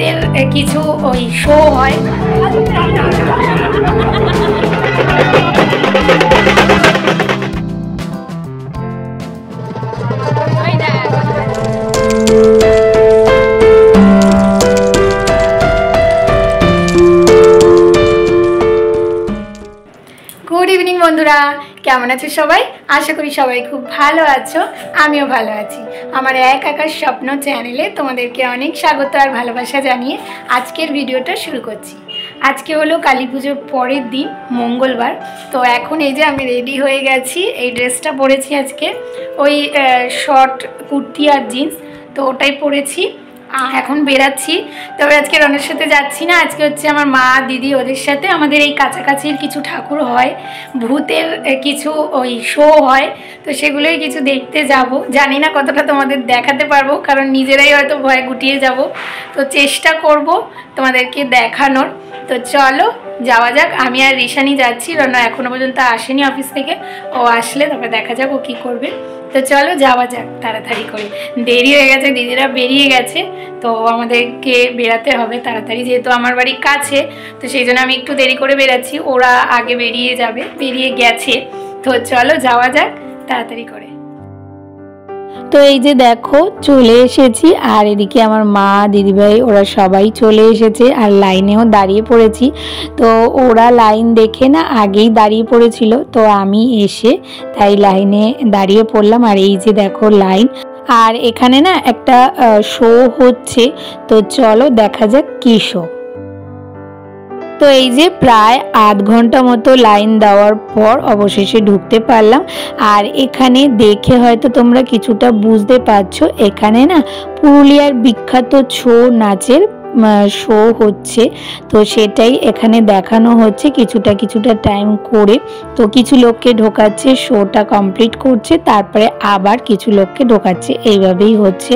ভূতের কিছু ওই শো হয়। গুড ইভিনিং বন্ধুরা, কেমন আছো সবাই? আশা করি সবাই খুব ভালো আছো, আমিও ভালো আছি। আমার এক আকাশ স্বপ্ন চ্যানেলে তোমাদেরকে অনেক স্বাগত আর ভালোবাসা জানিয়ে আজকের ভিডিওটা শুরু করছি। আজকে হলো কালী পুজোর পরের দিন, মঙ্গলবার। তো এখন এই যে আমি রেডি হয়ে গেছি, এই ড্রেসটা পরেছি আজকে, ওই শর্ট কুর্তি আর জিন্স, তো ওটাই পরেছি। এখন বেরাচ্ছি, তবে আজকে রনের সাথে যাচ্ছি না। আজকে হচ্ছে আমার মা দিদি ওদের সাথে, আমাদের এই কাছাকাছির কিছু ঠাকুর হয়, ভূতের কিছু ওই শো হয়, তো সেগুলোই কিছু দেখতে যাব। জানি না কতটা তোমাদের দেখাতে পারবো, কারণ নিজেরাই হয়তো ভয়ে গুটিয়ে যাব, তো চেষ্টা করব তোমাদেরকে দেখানোর। তো চলো যাওয়া যাক। আমি আর রিশানি যাচ্ছি, রনা এখনো পর্যন্ত আসেনি অফিস থেকে, ও আসলে তবে দেখা যাক ও কী করবে। তো চলো যাওয়া যাক তাড়াতাড়ি করে, দেরি হয়ে গেছে, দিদিরা বেরিয়ে গেছে, তো আমাদেরকে বেরাতে হবে তাড়াতাড়ি, যেহেতু আমার বাড়ির কাছে, তো সেই জন্য আমি একটু দেরি করে বেরাচ্ছি, ওরা আগে বেরিয়ে যাবে, বেরিয়ে গেছে। তো চলো যাওয়া যাক তাড়াতাড়ি করে। তো এই যে দেখো চলে এসেছি, আর এদিকে আমার মা দিদিভাই ওরা সবাই চলে এসেছে, আর লাইনেও দাঁড়িয়ে পড়েছি। তো ওরা লাইন দেখে না আগেই দাঁড়িয়ে পড়েছিল, তো আমি এসে তাই লাইনে দাঁড়িয়ে পড়লাম। আর এই যে দেখো লাইন, আর এখানে না একটা শো হচ্ছে, তো চলো দেখা যাক কী শো। তো এই যে প্রায় আধ ঘন্টা মতো লাইন দেওয়ার পর অবশেষে ঢুকতে পারলাম। আর এখানে দেখে হয়তো তোমরা কিছুটা বুঝতে পারছো, এখানে না পুরুলিয়ার বিখ্যাত ছৌ নাচের শো হচ্ছে, তো সেটাই এখানে দেখানো হচ্ছে কিছুটা টাইম করে। তো কিছু লোককে ঢোকাচ্ছে, শোটা কমপ্লিট করছে, তারপরে আবার কিছু লোককে ঢোকাচ্ছে, এইভাবেই হচ্ছে।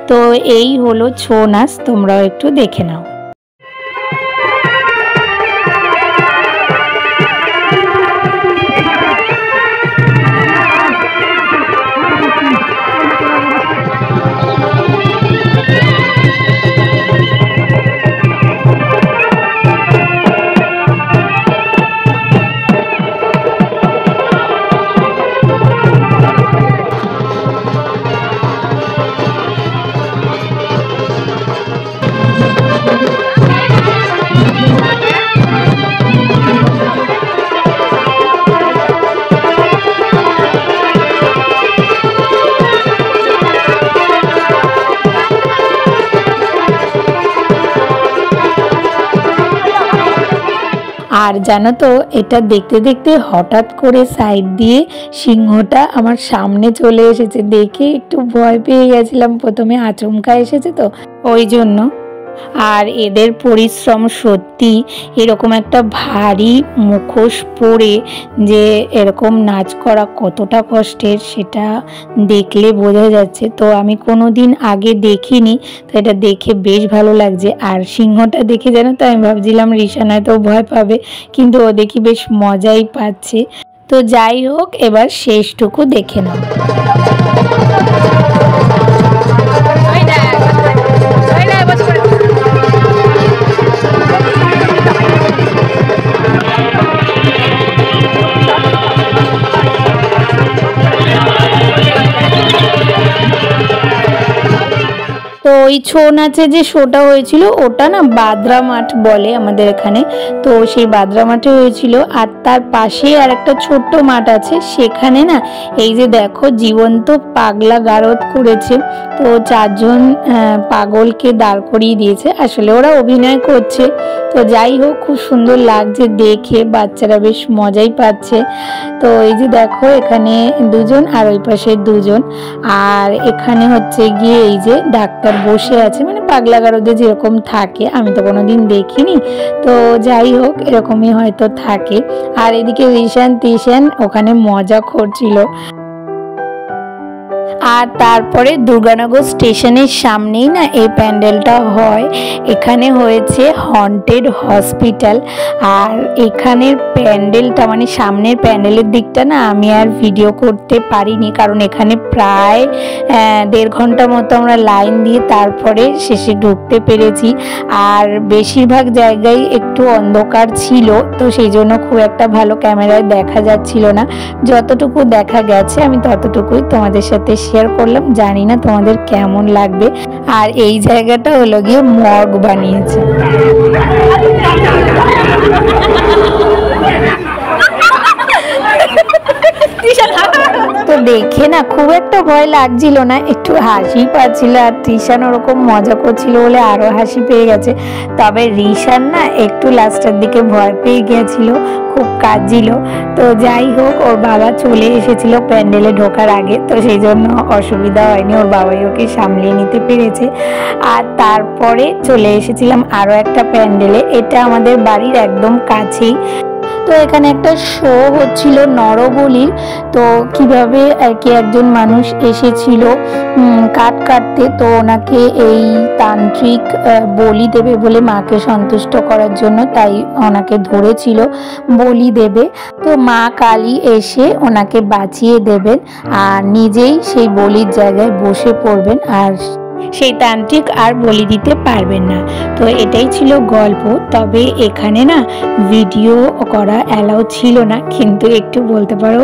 তো এই হলো ছৌ নাচ, তোমরাও একটু দেখে নাও। আর জানো তো, এটা দেখতে দেখতে হঠাৎ করে সাইড দিয়ে সিংহটা আমার সামনে চলে এসেছে, দেখে একটু ভয় পেয়ে গেছিলাম প্রথমে, আচমকা এসেছে তো ওই জন্য। আর এদের পরিশ্রম সত্যি, এরকম একটা ভারী মুখোশ পরে যে এরকম নাচ করা কতটা কষ্টের সেটা দেখলে বোঝা যাচ্ছে। তো আমি কোনো দিন আগে দেখিনি, তো এটা দেখে বেশ ভালো লাগছে। আর সিংহটা দেখে জানো তো আমি ভাবছিলাম রিশান হয়তো ভয় পাবে, কিন্তু ও দেখি বেশ মজাই পাচ্ছে। তো যাই হোক, এবার শেষটুকু দেখে নাও। তো ওই ছৌ নাচে যে শোটা হয়েছিল ওটা না বাদরা মাঠ বলে আমাদের এখানে, তো সেই বাদরা মাঠে হয়েছিল। আর তার পাশেই আর একটা ছোট্ট মাঠ আছে, সেখানে না এই যে দেখো জীবন্ত পাগলা গারদ করেছে। তো 4 জন পাগলকে দাঁড় করিয়ে দিয়েছে, আসলে ওরা অভিনয় করছে। তো যাই হোক, খুব সুন্দর লাগছে দেখে, বাচ্চারা বেশ মজাই পাচ্ছে। তো এই যে দেখো এখানে 2 জন আর ওই পাশে 2 জন, আর এখানে হচ্ছে গিয়ে এই যে ডাক্তার বসে আছে, মানে পাগলা গারদে যেরকম থাকে, আমি তো কোনোদিন দেখিনি, তো যাই হোক এরকমই হয়তো থাকে। আর এদিকে রিশান তিশান ওখানে মজা করছিল। আর তারপরে দুর্গানগর স্টেশনের সামনেই না এই প্যান্ডেলটা হয়। এখানে হয়েছে হন্টেড হসপিটাল। আর এখানের প্যান্ডেলটা মানে সামনের প্যান্ডেলের দিকটা না আমি আর ভিডিও করতে পারিনি, কারণ এখানে প্রায় 1.5 ঘন্টা মতো আমরা লাইন দিয়ে তারপরে শেষে ঢুকতে পেরেছি। আর বেশিরভাগ জায়গায় একটু অন্ধকার ছিল, তো সেই জন্য খুব একটা ভালো ক্যামেরায় দেখা যাচ্ছিল না। যতটুকু দেখা গেছে আমি ততটুকুই তোমাদের সাথে শেয়ার করলাম। জানি না তোমাদের কেমন লাগবে। আর এই জায়গাটা হলো গিয়ে মর্গ বানিয়েছে। তো দেখে না খুব একটা ভয় লাগছিল না, একটু হাসি পাচ্ছিল। আর তৃষান ওরকম মজা করছিল বলে আরো হাসি পেয়ে গেছে। তবে রিশান না একটু লাস্টের দিকে ভয় পেয়ে গেছিল, খুব কাঁদছিল। তো যাই হোক, ওর বাবা চলে এসেছিল প্যান্ডেলে ঢোকার আগে, তো সেই জন্য অসুবিধা হয়নি, ওর বাবাই ওকে সামলিয়ে নিতে পেরেছে। আর তারপরে চলে এসেছিলাম আরো একটা প্যান্ডেলে, এটা আমাদের বাড়ির একদম কাছেই। তো এখানে একটা শো হচ্ছিল নরবলির। তো কিভাবে আর কি একজন মানুষ এসেছিল কাঠ কাটতে, তো ওনাকে এই তান্ত্রিক বলি দেবে বলে মাকে সন্তুষ্ট করার জন্য, তাই ওনাকে ধরেছিল বলি দেবে। তো মা কালী এসে ওনাকে বাঁচিয়ে দেবেন আর নিজেই সেই বলির জায়গায় বসে পড়বেন, আর সেই তান্ত্রিক আর বলি দিতে পারবেন না। তো এটাই ছিল গল্প। তবে এখানে না ভিডিও করা অ্যালাউ ছিল না, কিন্তু একটু বলতে পারো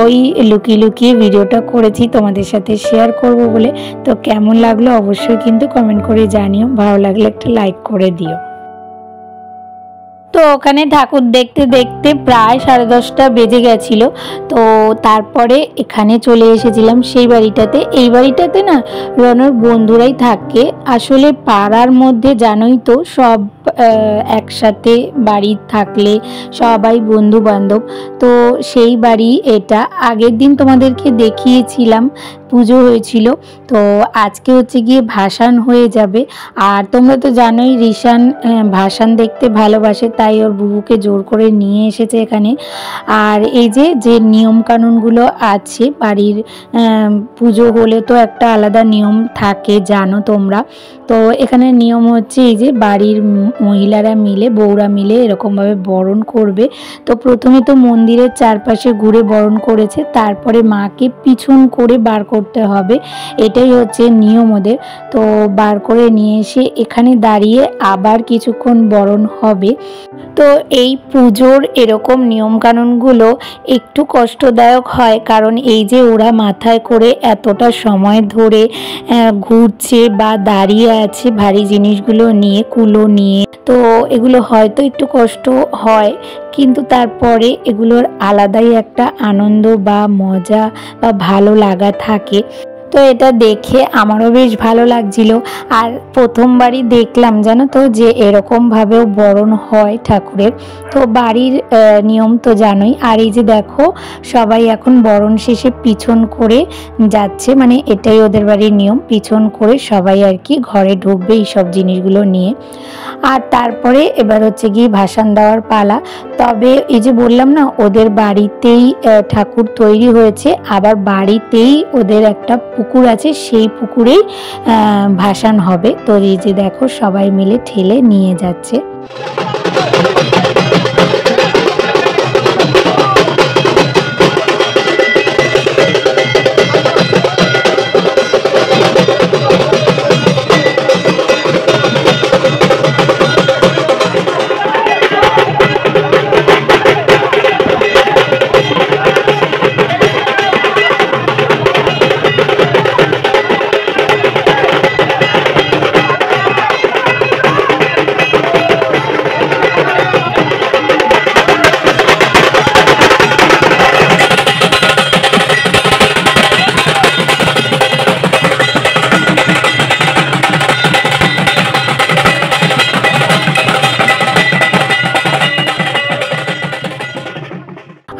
ওই লুকিয়ে লুকিয়ে ভিডিওটা করেছি তোমাদের সাথে শেয়ার করব বলে। তো কেমন লাগলো অবশ্যই কিন্তু কমেন্ট করে জানিও, ভালো লাগলে একটা লাইক করে দিও। তো ওখানে ঠাকুর দেখতে দেখতে প্রায় 10:30টা বেজে গেছিল। তো তারপরে এখানে চলে এসেছিলাম সেই বাড়িটাতে। এই বাড়িটাতে না রনর বন্ধুরাই থাকে। আসলে পাড়ার মধ্যে জানোই তো সব একসাথে বাড়ি থাকলে সবাই বন্ধু বান্ধব। তো সেই বাড়ি এটা। আগের দিন তোমাদেরকে দেখিয়েছিলাম পুজো হয়েছিল, তো আজকে হচ্ছে গিয়ে ভাসান হয়ে যাবে। আর তোমরা তো জানোই রিশান ভাসান দেখতে ভালোবাসে, তাই ওর বুবুকে জোর করে নিয়ে এসেছে এখানে। আর এই যে নিয়ম কানুনগুলো আছে বাড়ির পুজো হলে তো একটা আলাদা নিয়ম থাকে জানো তোমরা। তো এখানে নিয়ম হচ্ছে এই যে বাড়ির মহিলারা মিলে বউরা মিলে এরকমভাবে বরণ করবে। তো প্রথমে তো মন্দিরের চারপাশে ঘুরে বরণ করেছে, তারপরে মাকে পিছন করে বার করতে হবে, এটাই হচ্ছে নিয়ম ওদের। তো বার করে নিয়ে এসে এখানে দাঁড়িয়ে আবার কিছুক্ষণ বরণ হবে। তো এই পুজোর এরকম নিয়মকানুনগুলো একটু কষ্টদায়ক হয়, কারণ এই যে ওরা মাথায় করে এতটা সময় ধরে ঘুরছে বা দাঁড়িয়ে আছে ভারী জিনিসগুলো নিয়ে, কুলো নিয়ে, তো এগুলো হয়তো একটু কষ্ট হয়, কিন্তু তারপরে এগুলোর আলাদাই একটা আনন্দ বা মজা বা ভালো লাগা থাকে। তো এটা দেখে আমারও বেশ ভালো লাগছিল। আর প্রথমবারই দেখলাম জানো তো যে এরকমভাবেও বরণ হয় ঠাকুরের। তো বাড়ির নিয়ম তো জানোই। আর এই যে দেখো সবাই এখন বরণ শেষে পিছন করে যাচ্ছে, মানে এটাই ওদের বাড়ির নিয়ম, পিছন করে সবাই আর কি ঘরে ঢুকবে এইসব জিনিসগুলো নিয়ে। আর তারপরে এবার হচ্ছে গিয়ে ভাসান দেওয়ার পালা। তবে এই যে বললাম না ওদের বাড়িতেই ঠাকুর তৈরি হয়েছে, আবার বাড়িতেই ওদের একটা পুকুর আছে, সেই পুকুরেই ভাসান হবে। তো এই যে দেখো সবাই মিলে ঠেলে নিয়ে যাচ্ছে।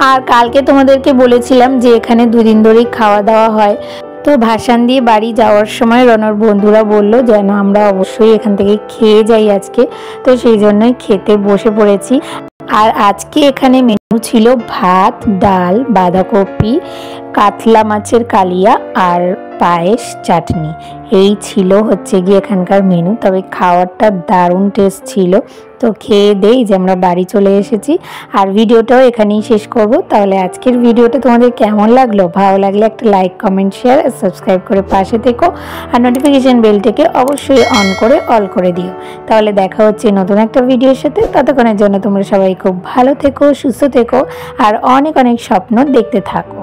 আর কালকে তোমাদেরকে বলেছিলাম যে এখানে 2 দিন ধরেই খাওয়া দাওয়া হয়। তো ভাসান দিয়ে বাড়ি যাওয়ার সময় রনর বন্ধুরা বলল যেন আমরা অবশ্যই এখান থেকে খেয়ে যাই আজকে। তো সেই জন্যই খেতে বসে পড়েছি। আর আজকে এখানে ছিল ভাত, ডাল, বাঁধাকপি, কাতলা মাছের কালিয়া আর পায়েস, চাটনি। এই ছিল হচ্ছে গিয়ে এখানকার মেনু। তবে খাওয়ারটা দারুণ টেস্ট ছিল। তো খেয়ে দেই যে আমরা বাড়ি চলে এসেছি। আর ভিডিওটাও এখানেই শেষ করব। তাহলে আজকের ভিডিওটা তোমাদের কেমন লাগলো? ভালো লাগলে একটা লাইক, কমেন্ট, শেয়ার আর সাবস্ক্রাইব করে পাশে থেকো। আর নোটিফিকেশন বেলটাকে অবশ্যই অন করে অল করে দিও। তাহলে দেখা হচ্ছে নতুন একটা ভিডিওর সাথে। ততক্ষণের জন্য তোমরা সবাই খুব ভালো থেকো, সুস্থ থেকো আর অনেক অনেক স্বপ্ন দেখতে থাকো।